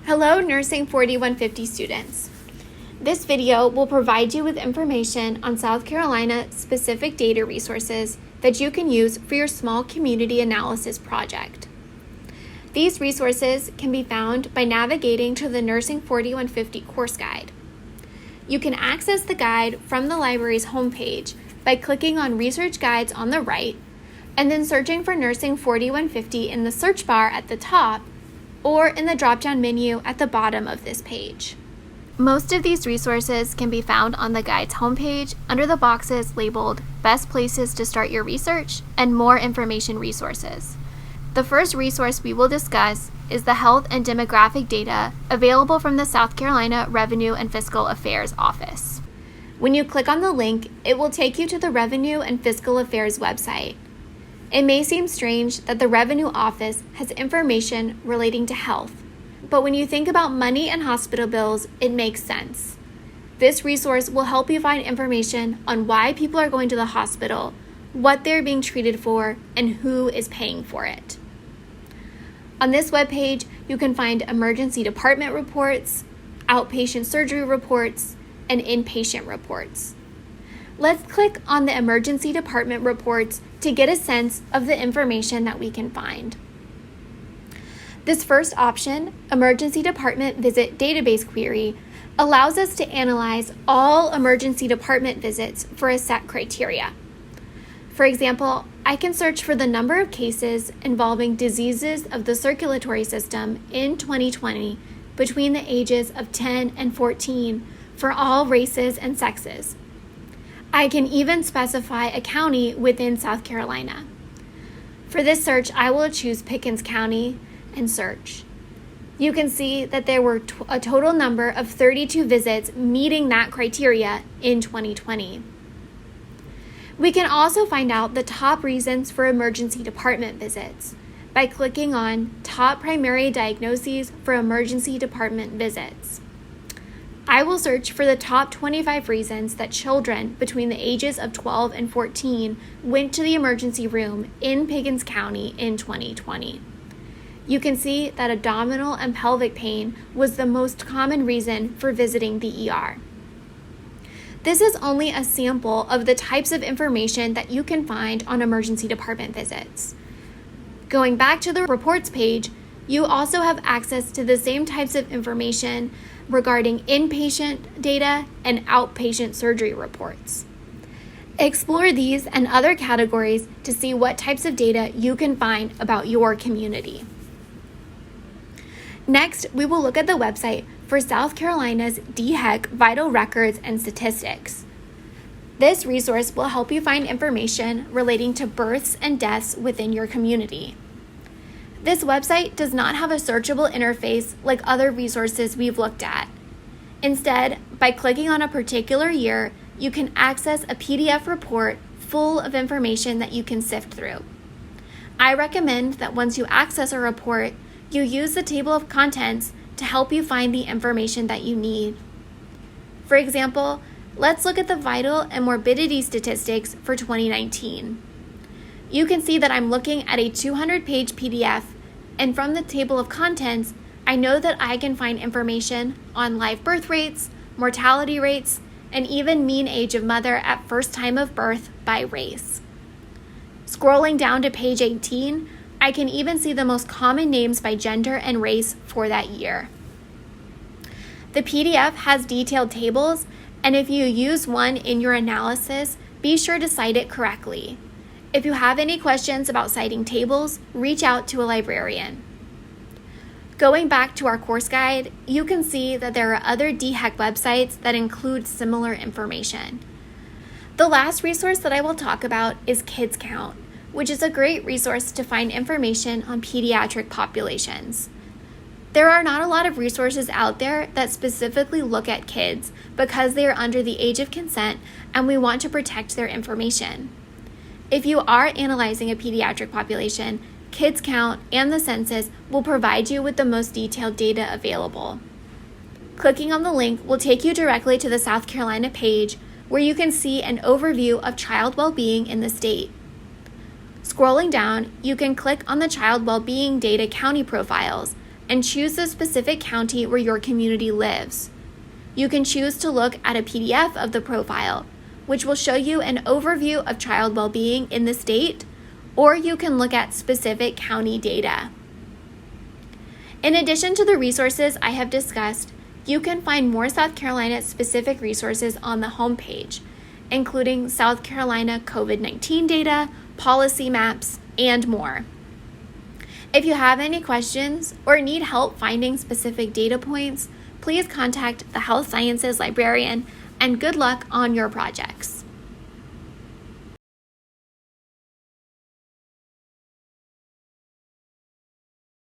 Hello, Nursing 4150 students. This video will provide you with information on South Carolina specific data resources that you can use for your small community analysis project. These resources can be found by navigating to the Nursing 4150 course guide. You can access the guide from the library's homepage by clicking on Research Guides on the right and then searching for Nursing 4150 in the search bar at the top or in the drop-down menu at the bottom of this page. Most of these resources can be found on the guide's homepage under the boxes labeled Best Places to Start Your Research and More Information Resources. The first resource we will discuss is the health and demographic data available from the South Carolina Revenue and Fiscal Affairs Office. When you click on the link, it will take you to the Revenue and Fiscal Affairs website. It may seem strange that the Revenue Office has information relating to health, but when you think about money and hospital bills, it makes sense. This resource will help you find information on why people are going to the hospital, what they're being treated for, and who is paying for it. On this webpage, you can find emergency department reports, outpatient surgery reports, and inpatient reports. Let's click on the emergency department reports to get a sense of the information that we can find. This first option, Emergency Department Visit Database Query, allows us to analyze all emergency department visits for a set criteria. For example, I can search for the number of cases involving diseases of the circulatory system in 2020 between the ages of 10 and 14 for all races and sexes. I can even specify a county within South Carolina. For this search, I will choose Pickens County and search. You can see that there were a total number of 32 visits meeting that criteria in 2020. We can also find out the top reasons for emergency department visits by clicking on Top Primary Diagnoses for Emergency Department Visits. I will search for the top 25 reasons that children between the ages of 12 and 14 went to the emergency room in Pickens County in 2020. You can see that abdominal and pelvic pain was the most common reason for visiting the ER. This is only a sample of the types of information that you can find on emergency department visits. Going back to the reports page, you also have access to the same types of information regarding inpatient data and outpatient surgery reports. Explore these and other categories to see what types of data you can find about your community. Next, we will look at the website for South Carolina's DHEC Vital Records and Statistics. This resource will help you find information relating to births and deaths within your community. This website does not have a searchable interface like other resources we've looked at. Instead, by clicking on a particular year, you can access a PDF report full of information that you can sift through. I recommend that once you access a report, you use the table of contents to help you find the information that you need. For example, let's look at the vital and morbidity statistics for 2019. You can see that I'm looking at a 200-page PDF, and from the table of contents, I know that I can find information on live birth rates, mortality rates, and even mean age of mother at first time of birth by race. Scrolling down to page 18, I can even see the most common names by gender and race for that year. The PDF has detailed tables, and if you use one in your analysis, be sure to cite it correctly. If you have any questions about citing tables, reach out to a librarian. Going back to our course guide, you can see that there are other DHEC websites that include similar information. The last resource that I will talk about is Kids Count, which is a great resource to find information on pediatric populations. There are not a lot of resources out there that specifically look at kids because they are under the age of consent and we want to protect their information. If you are analyzing a pediatric population, Kids Count and the census will provide you with the most detailed data available. Clicking on the link will take you directly to the South Carolina page where you can see an overview of child well-being in the state. Scrolling down, you can click on the Child Wellbeing Data County profiles and choose the specific county where your community lives. You can choose to look at a PDF of the profile, which will show you an overview of child well-being in the state, or you can look at specific county data. In addition to the resources I have discussed, you can find more South Carolina-specific resources on the homepage, including South Carolina COVID-19 data, policy maps, and more. If you have any questions or need help finding specific data points, please contact the Health Sciences Librarian, and good luck on your projects.